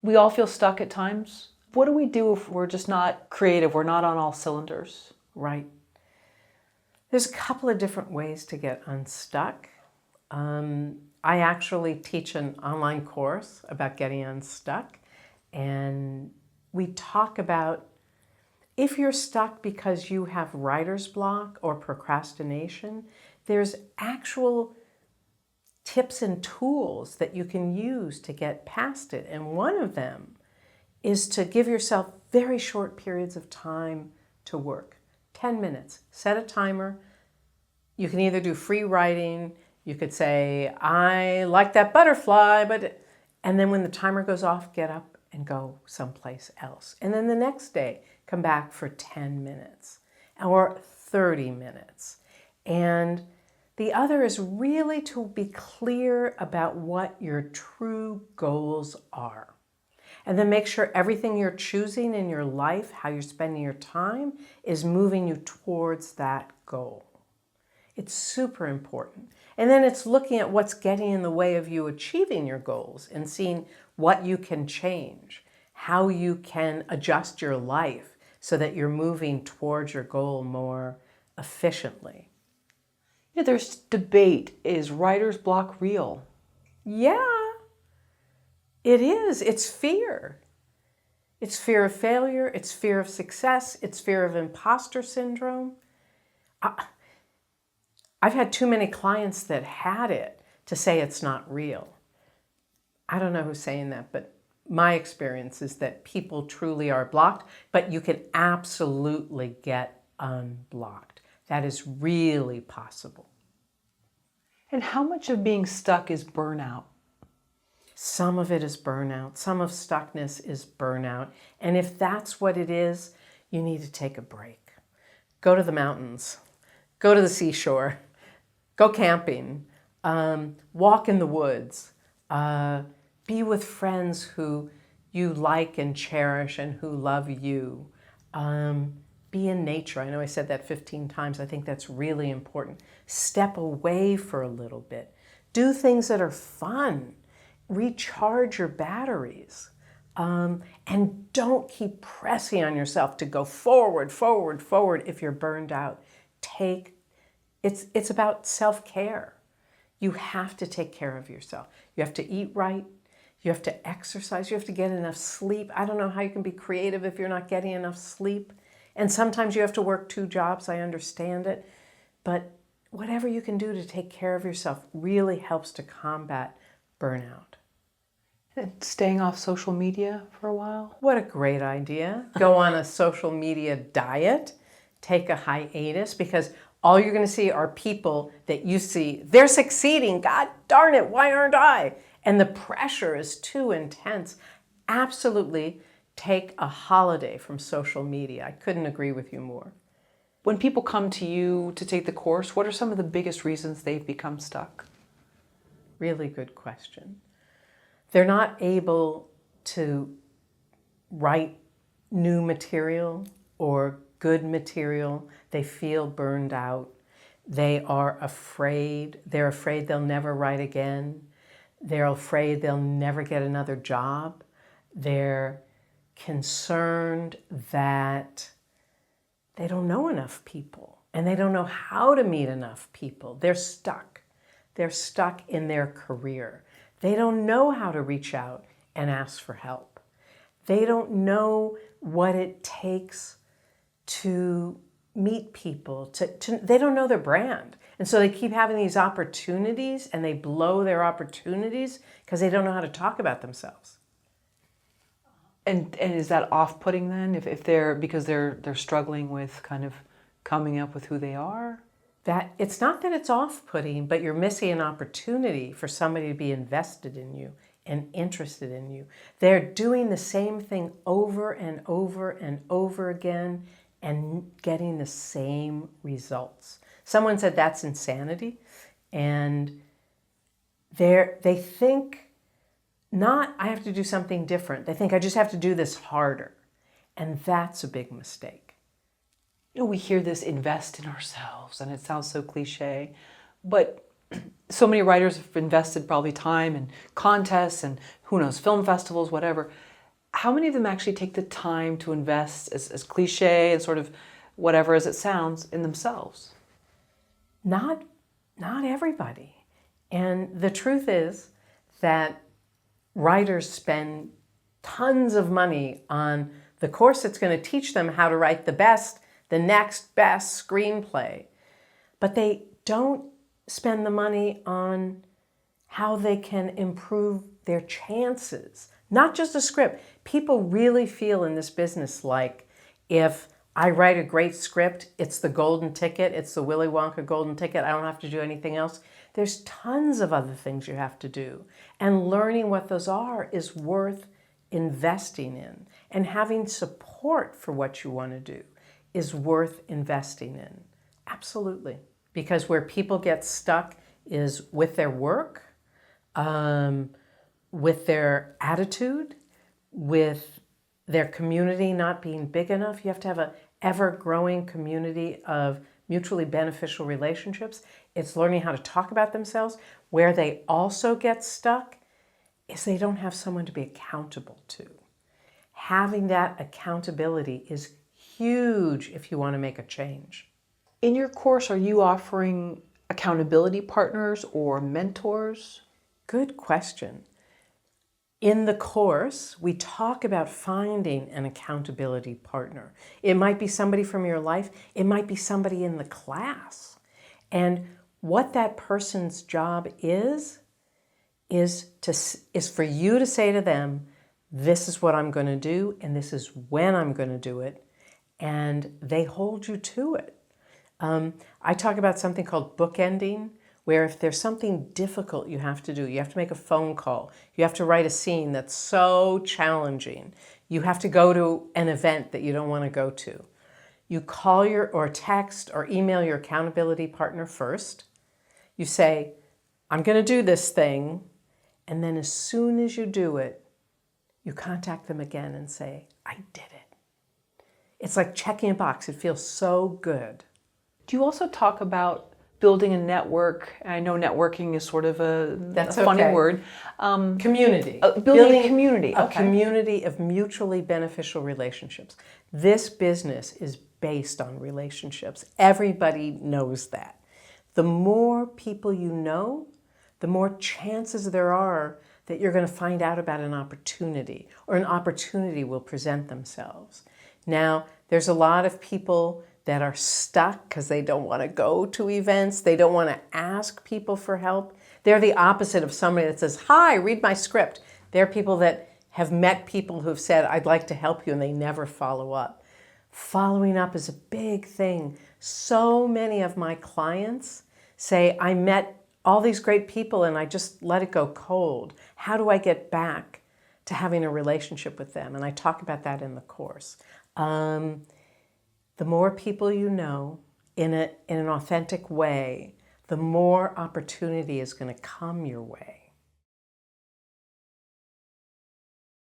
We all feel stuck at times. What do we do if we're just not creative? We're not on all cylinders. Right. There's a couple of different ways to get unstuck. I actually teach an online course about getting unstuck, and we talk about if you're stuck because you have writer's block or procrastination, there's actual tips and tools that you can use to get past it. And one of them is to give yourself very short periods of time to work. 10 minutes. Set a timer. You can either do free writing. You could say, I like that butterfly, but... And then when the timer goes off, get up and go someplace else. And then the next day, come back for 10 minutes or 30 minutes. And the other is really to be clear about what your true goals are. And then make sure everything you're choosing in your life, how you're spending your time, is moving you towards that goal. It's super important. And then it's looking at what's getting in the way of you achieving your goals and seeing what you can change, how you can adjust your life so that you're moving towards your goal more efficiently. Yeah, there's debate. Is writer's block real? Yeah, it is. It's fear. It's fear of failure. It's fear of success. It's fear of imposter syndrome. I've had too many clients that had it to say it's not real. I don't know who's saying that, but my experience is that people truly are blocked, but you can absolutely get unblocked. That is really possible. And how much of being stuck is burnout? Some of it is burnout. Some of stuckness is burnout. And if that's what it is, you need to take a break. Go to the mountains. Go to the seashore. Go camping. Walk in the woods. Be with friends who you like and cherish and who love you. Be in nature. I know I said that 15 times. I think that's really important. Step away for a little bit. Do things that are fun. Recharge your batteries. And don't keep pressing on yourself to go forward, forward, forward if you're burned out. It's about self-care. You have to take care of yourself. You have to eat right. You have to exercise. You have to get enough sleep. I don't know how you can be creative if you're not getting enough sleep. And sometimes you have to work 2 jobs. I understand it. But whatever you can do to take care of yourself really helps to combat burnout. And staying off social media for a while? What a great idea. Go on a social media diet. Take a hiatus, because all you're going to see are people that you see, they're succeeding. God darn it, why aren't I? And the pressure is too intense. Absolutely take a holiday from social media. I couldn't agree with you more. When people come to you to take the course, what are some of the biggest reasons they've become stuck? Really good question. They're not able to write new material or good material. They feel burned out. They are afraid. They're afraid they'll never write again. They're afraid they'll never get another job. They're concerned that they don't know enough people and they don't know how to meet enough people. They're stuck. They're stuck in their career. They don't know how to reach out and ask for help. They don't know what it takes to meet people. They don't know their brand. And so they keep having these opportunities and they blow their opportunities because they don't know how to talk about themselves. And is that off-putting then, if they're, because they're struggling with kind of coming up with who they are? That it's not that it's off-putting, but you're missing an opportunity for somebody to be invested in you and interested in you. They're doing the same thing over and over and over again and getting the same results. Someone said that's insanity, and they think not, I have to do something different. They think I just have to do this harder, and that's a big mistake. You know, we hear this, invest in ourselves, and it sounds so cliche, but so many writers have invested probably time in contests and who knows, film festivals, whatever. how many of them actually take the time to invest, as cliche and sort of whatever as it sounds, in themselves? Not everybody. And the truth is that writers spend tons of money on the course that's going to teach them how to write the next best screenplay. But they don't spend the money on how they can improve their chances. Not just a script. People really feel in this business like if I write a great script, it's the golden ticket, it's the Willy Wonka golden ticket, I don't have to do anything else. There's tons of other things you have to do. And learning what those are is worth investing in. And having support for what you want to do is worth investing in. Absolutely. Because where people get stuck is with their work, with their attitude, with their community not being big enough. You have to have an ever-growing community of mutually beneficial relationships. It's learning how to talk about themselves. Where they also get stuck is they don't have someone to be accountable to. Having that accountability is huge if you want to make a change. In your course, are you offering accountability partners or mentors? Good question. In the course, we talk about finding an accountability partner. It might be somebody from your life. It might be somebody in the class. And what that person's job is for you to say to them, this is what I'm going to do, and this is when I'm going to do it. And they hold you to it. I talk about something called bookending, where if there's something difficult you have to do, you have to make a phone call, you have to write a scene that's so challenging, you have to go to an event that you don't want to go to. You call or text or email your accountability partner first. You say, I'm going to do this thing. And then as soon as you do it, you contact them again and say, I did it. It's like checking a box. It feels so good. Do you also talk about building a network? I know networking is sort of a funny word. Community. Building a community. A community of mutually beneficial relationships. This business is based on relationships. Everybody knows that. The more people you know, the more chances there are that you're going to find out about an opportunity, or an opportunity will present themselves. Now, there's a lot of people that are stuck because they don't want to go to events. They don't want to ask people for help. They're the opposite of somebody that says, hi, read my script. They're people that have met people who've said, I'd like to help you, and they never follow up. Following up is a big thing. So many of my clients say, I met all these great people and I just let it go cold. How do I get back to having a relationship with them? And I talk about that in the course. The more people you know in an authentic way, the more opportunity is going to come your way.